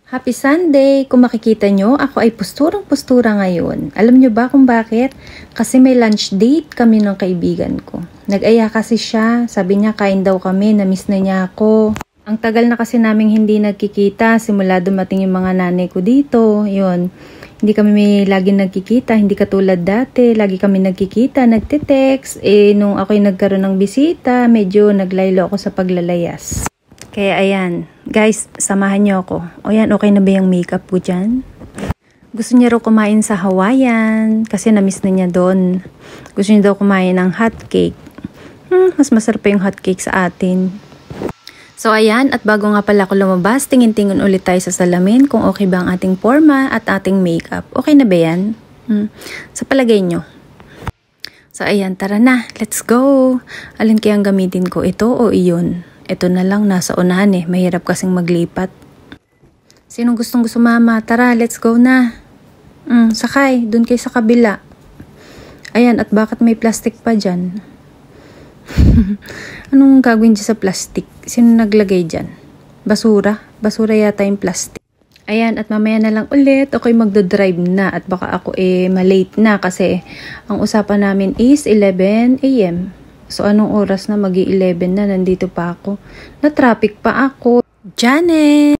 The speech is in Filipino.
Happy Sunday! Kung makikita nyo, ako ay posturang-postura ngayon. Alam nyo ba kung bakit? Kasi may lunch date kami ng kaibigan ko. Nag-aya kasi siya. Sabi niya kain daw kami, na-miss na niya ako. Ang tagal na kasi naming hindi nagkikita. Simula dumating yung mga nanay ko dito. Yun. Hindi kami may lagi nagkikita. Hindi katulad dati. Lagi kami nagkikita, nagtitext. Nung ako'y nagkaroon ng bisita, medyo naglaylo ako sa paglalayas. Kaya ayan, guys, samahan niyo ako. O yan, okay na ba yung makeup ko dyan? Gusto niya raw kumain sa Hawaiian kasi na-miss na niya doon. Gusto niya daw kumain ng hot cake. Mas masarap pa yung hot cake sa atin. So ayan, at bago nga pala ako lumabas, tingin-tingin ulit tayo sa salamin kung okay ba ang ating forma at ating makeup. Okay na ba yan? Sa palagay nyo. So ayan, tara na, let's go! Alin kayang gamitin ko, ito o iyon? Ito na lang, nasa unahan mahirap kasing maglipat. Sinong gustong sumama? Tara, let's go na. Sakay, dun kayo sa kabila. Ayan, at bakit may plastic pa dyan? Anong gagawin dyan sa plastic? Sino naglagay dyan? Basura? Basura yata yung plastic. Ayan, at mamaya na lang ulit ako'y magdodrive na at baka ako malate na kasi ang usapan namin is 11 AM. So, anong oras na? Magi-11 na. Nandito pa ako. Na-traffic pa ako. Janet!